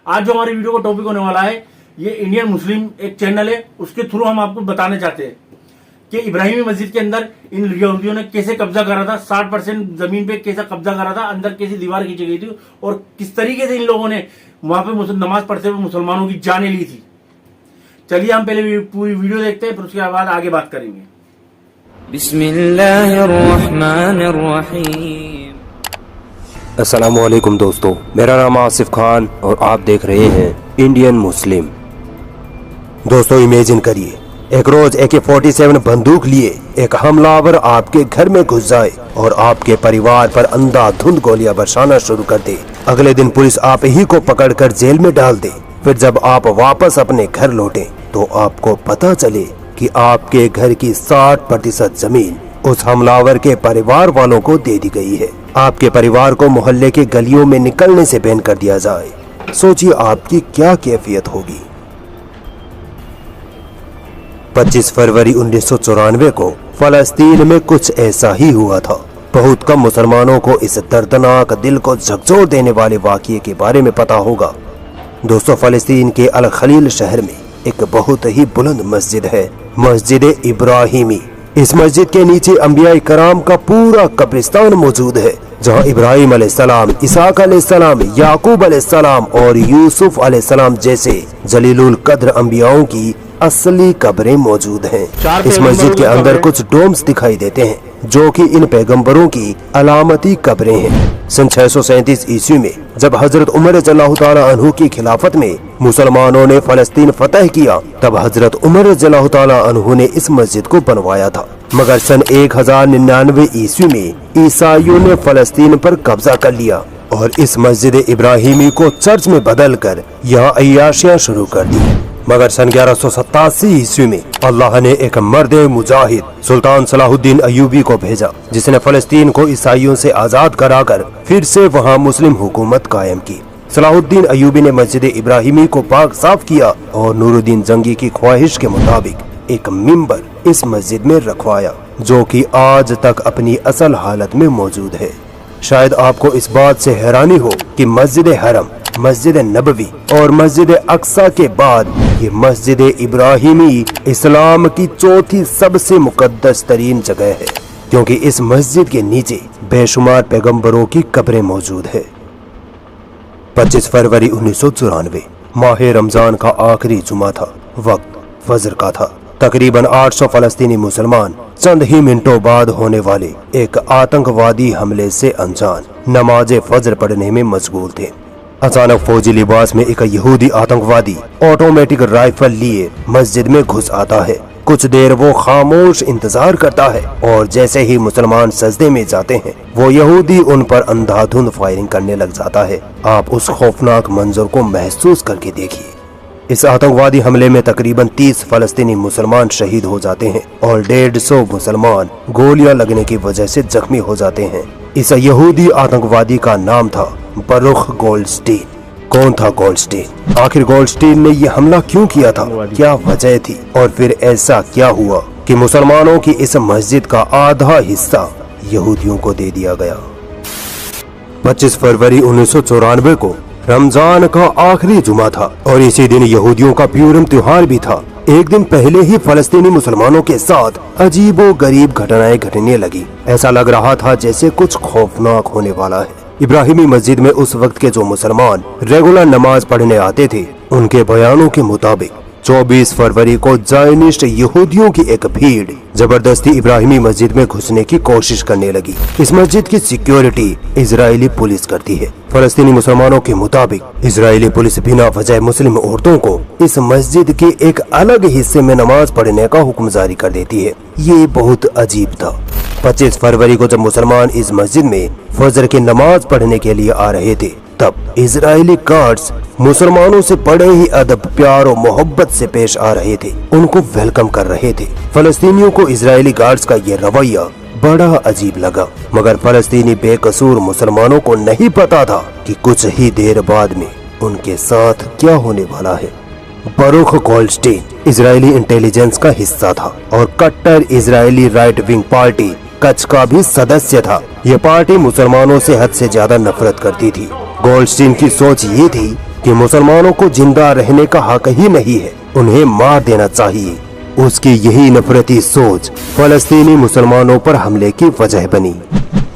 आज जो हमारी वीडियो का टॉपिक होने वाला है, ये इंडियन मुस्लिम एक चैनल है, उसके थ्रू हम आपको बताने चाहते हैं कि इब्राहिमी मस्जिद के अंदर इन यहूदियों ने कैसे कब्जा करा था, 60% जमीन पे कैसा कब्जा करा था, अंदर कैसी दीवार खींची गई थी और किस तरीके से इन लोगों ने वहां पे नमाज पढ़ते हुए मुसलमानों की जानें ली थी। चलिए हम पहले पूरी वीडियो देखते हैं, फिर उसके बाद आगे बात करेंगे। बिस्मिल्लाहिर्रहमानिर्रहीम। अस्सलामुअलैकुम दोस्तों, मेरा नाम आसिफ खान और आप देख रहे हैं इंडियन मुस्लिम। दोस्तों इमेजिन करिए, एक रोज AK-47 बंदूक लिए एक हमलावर आपके घर में घुस जाए और आपके परिवार पर अंधाधुंध गोलियां बरसाना शुरू कर दे। अगले दिन पुलिस आप ही को पकड़कर जेल में डाल दे। फिर जब आप वापस अपने घर लौटे तो आपको पता चले कि आपके घर की 60% जमीन उस हमलावर के परिवार वालों को दे दी गई है। आपके परिवार को मोहल्ले के गलियों में निकलने से बैन कर दिया जाए। सोचिए आपकी क्या कैफियत होगी। 25 फरवरी 1994 को फलस्तीन में कुछ ऐसा ही हुआ था। बहुत कम मुसलमानों को इस दर्दनाक दिल को झकझोर देने वाले वाक़ये के बारे में पता होगा। दोस्तों, फलस्तीन के अल खलील शहर में एक बहुत ही बुलंद मस्जिद है, मस्जिद इब्राहिमी। इस मस्जिद के नीचे अंबिया कराम का पूरा कब्रिस्तान मौजूद है, जहां इब्राहिम अलैहिस्सलाम, इसाक अलैहिस्सलाम, याकूब अलैहिस्सलाम और यूसुफ अलैहिस्सलाम जैसे जलीलुल कद्र अंबियाओं की असली कब्रें मौजूद हैं। इस मस्जिद के अंदर कुछ डोम्स दिखाई देते हैं जो कि इन पैगंबरों की अलामती कब्रें हैं। सन 637 ईस्वी में जब हजरत उमर रज़ियल्लाहु ताला अन्हु की खिलाफत में मुसलमानों ने फलस्तीन फतह किया, तब हजरत उमर रज़ियल्लाहु ताला अन्हु ने इस मस्जिद को बनवाया था। मगर सन 1099 ईस्वी में ईसाइयों ने फलस्तीन पर कब्जा कर लिया और इस मस्जिद इब्राहिमी को चर्च में बदलकर यहाँ अय्याशियाँ शुरू कर दी। मगर सन 1187 ईस्वी में अल्लाह ने एक मर्द मुजाहिद सुल्तान सलाहुद्दीन अयूबी को भेजा, जिसने फलस्तीन को ईसाइयों से आजाद कराकर फिर से वहां मुस्लिम हुकूमत कायम की। सलाहुद्दीन अयूबी ने मस्जिद इब्राहिमी को पाक साफ किया और नूरुद्दीन जंगी की ख्वाहिश के मुताबिक एक मिंबर इस मस्जिद में रखवाया, जो कि आज तक अपनी असल हालत में मौजूद है। शायद आपको इस बात से हैरानी हो कि मस्जिद हरम, मस्जिद नबवी और मस्जिद अक्सा के बाद ये मस्जिद इब्राहिमी इस्लाम की चौथी सबसे मुकद्दस तरीन जगह है, क्योंकि इस मस्जिद के नीचे बेशुमार पैगंबरों की कब्रें मौजूद है। 25 फरवरी 1994 माह रमजान का आखिरी जुमा था। वक्त फजर का था। तकरीबन 800 फलस्तीनी मुसलमान चंद ही मिनटों बाद होने वाले एक आतंकवादी हमले से अनजान नमाज फजर पढ़ने में मशगूल थे। अचानक फौजी लिबास में एक यहूदी आतंकवादी ऑटोमेटिक राइफल लिए मस्जिद में घुस आता है। कुछ देर वो खामोश इंतजार करता है और जैसे ही मुसलमान सजदे में जाते हैं, वो यहूदी उन पर अंधाधुंध फायरिंग करने लग जाता है। आप उस खौफनाक मंजर को महसूस करके देखिए। इस आतंकवादी हमले में तकरीबन 30 फलस्तीनी मुसलमान शहीद हो जाते हैं और 150 मुसलमान गोलियां लगने की वजह से जख्मी हो जाते हैं। इस यहूदी आतंकवादी का नाम था बरूख गोल्डस्टीन। कौन था गोल्डस्टीन? आखिर गोल्डस्टीन ने यह हमला क्यों किया था? क्या वजह थी? और फिर ऐसा क्या हुआ कि मुसलमानों की इस मस्जिद का आधा हिस्सा यहूदियों को दे दिया गया? 25 फरवरी 1994 को रमजान का आखिरी जुमा था और इसी दिन यहूदियों का प्यूरम त्योहार भी था। एक दिन पहले ही फलस्तीनी मुसलमानों के साथ अजीबो गरीब घटनाएं घटने लगी। ऐसा लग रहा था जैसे कुछ खौफनाक होने वाला है। इब्राहिमी मस्जिद में उस वक्त के जो मुसलमान रेगुलर नमाज पढ़ने आते थे, उनके बयानों के मुताबिक 24 फरवरी को जायनिस्ट यहूदियों की एक भीड़ जबरदस्ती इब्राहिमी मस्जिद में घुसने की कोशिश करने लगी। इस मस्जिद की सिक्योरिटी इजरायली पुलिस करती है। फलस्तीनी मुसलमानों के मुताबिक इजरायली पुलिस बिना वजह मुस्लिम औरतों को इस मस्जिद के एक अलग हिस्से में नमाज पढ़ने का हुक्म जारी कर देती है। ये बहुत अजीब था। 25 फरवरी को जब मुसलमान इस मस्जिद में फजर की नमाज पढ़ने के लिए आ रहे थे, तब इजरायली गार्ड्स मुसलमानों से बड़े ही अदब, प्यार और मोहब्बत से पेश आ रहे थे, उनको वेलकम कर रहे थे। फलस्तीनियों को इजरायली गार्ड्स का ये रवैया बड़ा अजीब लगा, मगर फलस्तीनी बेकसूर मुसलमानों को नहीं पता था कि कुछ ही देर बाद में उनके साथ क्या होने वाला है। बरूख गोल्डस्टीन इजरायली इंटेलिजेंस का हिस्सा था और कट्टर इजरायली राइट विंग पार्टी कच का भी सदस्य था। ये पार्टी मुसलमानों से हद से ज्यादा नफरत करती थी। गोल्डस्टीन की सोच ये थी कि मुसलमानों को जिंदा रहने का हक ही नहीं है, उन्हें मार देना चाहिए। उसकी यही नफरती सोच फलस्तीनी मुसलमानों पर हमले की वजह बनी।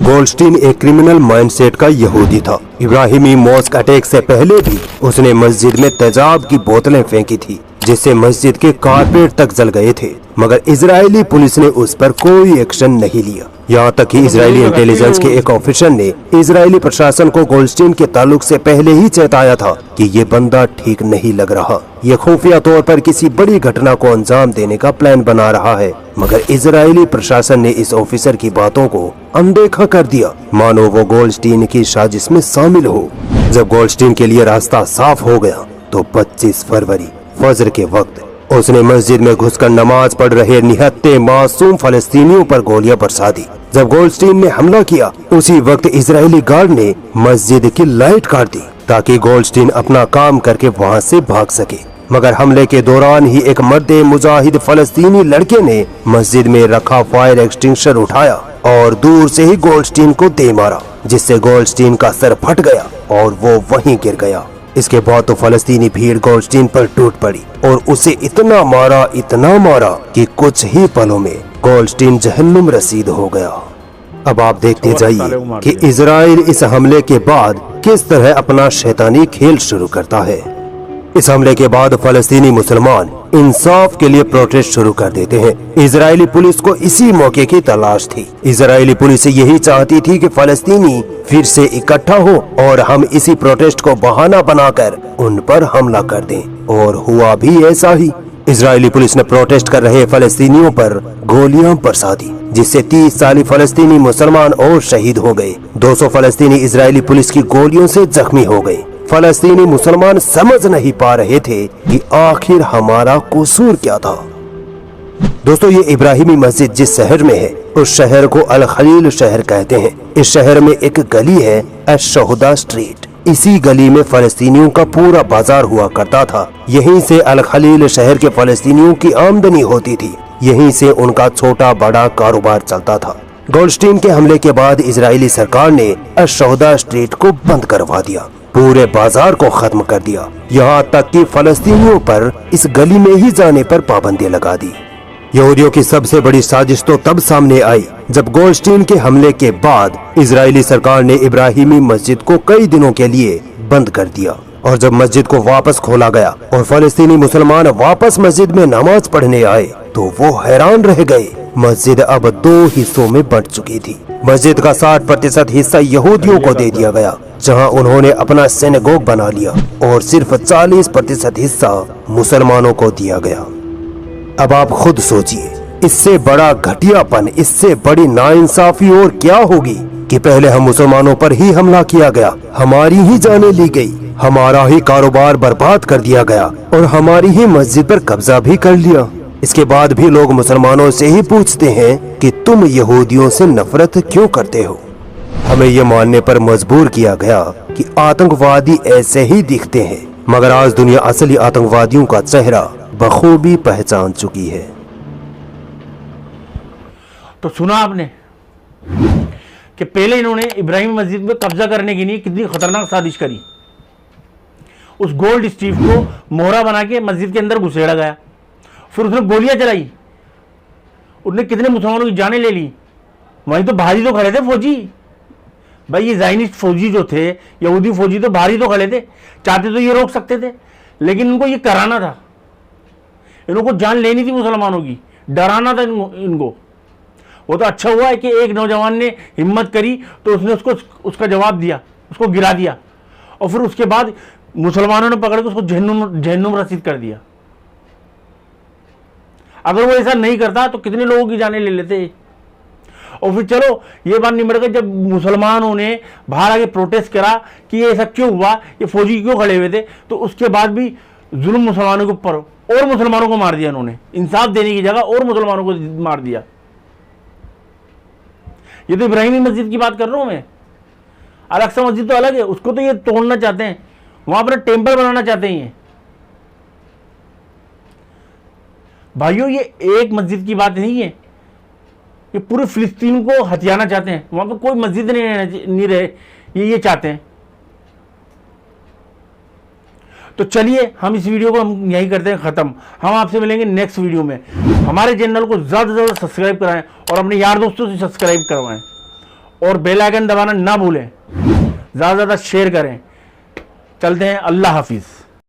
गोल्डस्टीन एक क्रिमिनल माइंडसेट का यहूदी था। इब्राहिमी मॉस्क अटैक से पहले भी उसने मस्जिद में तेजाब की बोतलें फेंकी थी, जिससे मस्जिद के कारपेट तक जल गए थे, मगर इजरायली पुलिस ने उस पर कोई एक्शन नहीं लिया। यहाँ तक कि इजरायली इंटेलिजेंस के एक ऑफिसर ने इजरायली प्रशासन को गोल्डस्टीन के ताल्लुक से पहले ही चेताया था कि ये बंदा ठीक नहीं लग रहा, ये खुफिया तौर पर किसी बड़ी घटना को अंजाम देने का प्लान बना रहा है। मगर इजरायली प्रशासन ने इस ऑफिसर की बातों को अनदेखा कर दिया, मानो वो गोल्डस्टीन की साजिश में शामिल हो। जब गोल्डस्टीन के लिए रास्ता साफ हो गया तो 25 फरवरी फजर के वक्त उसने मस्जिद में घुसकर नमाज पढ़ रहे निहत्ते मासूम फलस्तीनियों पर गोलियां बरसा दी। जब गोल्डस्टीन ने हमला किया, उसी वक्त इजरायली गार्ड ने मस्जिद की लाइट काट दी ताकि गोल्डस्टीन अपना काम करके वहां से भाग सके। मगर हमले के दौरान ही एक मर्द मुजाहिद फलस्तीनी लड़के ने मस्जिद में रखा फायर एक्सटिंग्विशर उठाया और दूर से ही गोल्डस्टीन को दे मारा, जिससे गोल्डस्टीन का सर फट गया और वो वहीं गिर गया। इसके बाद तो फलस्तीनी भीड़ गोल्डस्टीन पर टूट पड़ी और उसे इतना मारा कि कुछ ही पलों में गोल्डस्टीन जहन्नुम रसीद हो गया। अब आप देखते जाइए कि इजराइल इस हमले के बाद किस तरह अपना शैतानी खेल शुरू करता है। इस हमले के बाद फलस्तीनी मुसलमान इंसाफ के लिए प्रोटेस्ट शुरू कर देते हैं। इजरायली पुलिस को इसी मौके की तलाश थी। इजरायली पुलिस यही चाहती थी कि फलस्तीनी फिर से इकट्ठा हो और हम इसी प्रोटेस्ट को बहाना बनाकर उन पर हमला कर दें, और हुआ भी ऐसा ही। इजरायली पुलिस ने प्रोटेस्ट कर रहे फलस्तीनियों पर गोलियां बरसा दी, जिससे 30 साली फलस्तीनी मुसलमान और शहीद हो गए। 200 फलस्तीनी इजरायली पुलिस की गोलियों से जख्मी हो गए। फलस्तीनी मुसलमान समझ नहीं पा रहे थे कि आखिर हमारा कसूर क्या था। दोस्तों, ये इब्राहिमी मस्जिद जिस शहर में है उस शहर को अल खलील शहर कहते हैं। इस शहर में एक गली है अश-शहुदा स्ट्रीट। इसी गली में फलस्तीनियों का पूरा बाजार हुआ करता था। यहीं से अल खलील शहर के फलस्तीनियों की आमदनी होती थी। यहीं से उनका छोटा बड़ा कारोबार चलता था। गोल्डस्टीन के हमले के बाद इजरायली सरकार ने अश-शहुदा स्ट्रीट को बंद करवा दिया, पूरे बाजार को खत्म कर दिया। यहाँ तक कि फलस्तीनियों पर इस गली में ही जाने पर पाबंदी लगा दी। यहूदियों की सबसे बड़ी साजिश तो तब सामने आई जब गोल्डस्टीन के हमले के बाद इजरायली सरकार ने इब्राहिमी मस्जिद को कई दिनों के लिए बंद कर दिया, और जब मस्जिद को वापस खोला गया और फलस्तीनी मुसलमान वापस मस्जिद में नमाज पढ़ने आए तो वो हैरान रह गए। मस्जिद अब 2 हिस्सों में बंट चुकी थी। मस्जिद का 60% हिस्सा यहूदियों को दे दिया गया, जहां उन्होंने अपना सिनेगोग बना लिया, और सिर्फ 40% हिस्सा मुसलमानों को दिया गया। अब आप खुद सोचिए, इससे बड़ा घटियापन, इससे बड़ी नाइंसाफी और क्या होगी कि पहले हम मुसलमानों पर ही हमला किया गया, हमारी ही जानें ली गई, हमारा ही कारोबार बर्बाद कर दिया गया और हमारी ही मस्जिद पर कब्जा भी कर लिया। इसके बाद भी लोग मुसलमानों से ही पूछते हैं कि तुम यहूदियों से नफरत क्यों करते हो। हमें ये मानने पर मजबूर किया गया कि आतंकवादी ऐसे ही दिखते हैं, मगर आज दुनिया असली आतंकवादियों का चेहरा बखूबी पहचान चुकी है। तो सुना आपने कि पहले इन्होंने इब्राहिम मस्जिद में कब्जा करने के लिए कितनी खतरनाक साजिश करी। उस गोल्ड स्टीव को मोहरा बना के मस्जिद के अंदर घुसेड़ा गया, फिर उसने गोलियां चलाई, उसने कितने मुसलमानों की जानें ले ली। वहीं तो बाहरी तो खड़े थे फौजी, भाई ये ज़ायनिस्ट फौजी जो थे, यहूदी फौजी तो बाहरी तो खड़े थे, चाहते तो ये रोक सकते थे, लेकिन उनको ये कराना था, इनको जान लेनी थी मुसलमानों की, डराना था इनको। वो तो अच्छा हुआ है कि एक नौजवान ने हिम्मत करी तो उसने उसका जवाब दिया, उसको गिरा दिया, और फिर उसके बाद मुसलमानों ने पकड़ के उसको जहन्नुम रसीद कर दिया। अगर वो ऐसा नहीं करता तो कितने लोगों की जानें ले लेते। और फिर चलो ये बात निमट गई जब मुसलमानों ने बाहर आके प्रोटेस्ट करा कि ये ऐसा क्यों हुआ, ये फौजी क्यों खड़े हुए थे, तो उसके बाद भी जुल्म मुसलमानों के ऊपर और मुसलमानों को मार दिया इन्होंने, इंसाफ देने की जगह और मुसलमानों को मार दिया। ये तो इब्राहिमी मस्जिद की बात कर रहा हूं मैं। अल-अक्सा मस्जिद तो अलग है, उसको तो ये तोड़ना चाहते हैं, वहां पर टेम्पल बनाना चाहते हैं। भाइयों, ये एक मस्जिद की बात नहीं है, ये पूरे फिलिस्तीन को हथियाना चाहते हैं। वहां पर कोई मस्जिद नहीं रहे, ये चाहते हैं। तो चलिए हम इस वीडियो को हम यही करते हैं ख़त्म। हम आपसे मिलेंगे नेक्स्ट वीडियो में। हमारे चैनल को ज़्यादा से ज़्यादा सब्सक्राइब कराएं और अपने यार दोस्तों से सब्सक्राइब करवाएं और बेल आइकन दबाना ना भूलें, ज़्यादा से ज़्यादा शेयर करें। चलते हैं, अल्लाह हाफिज़।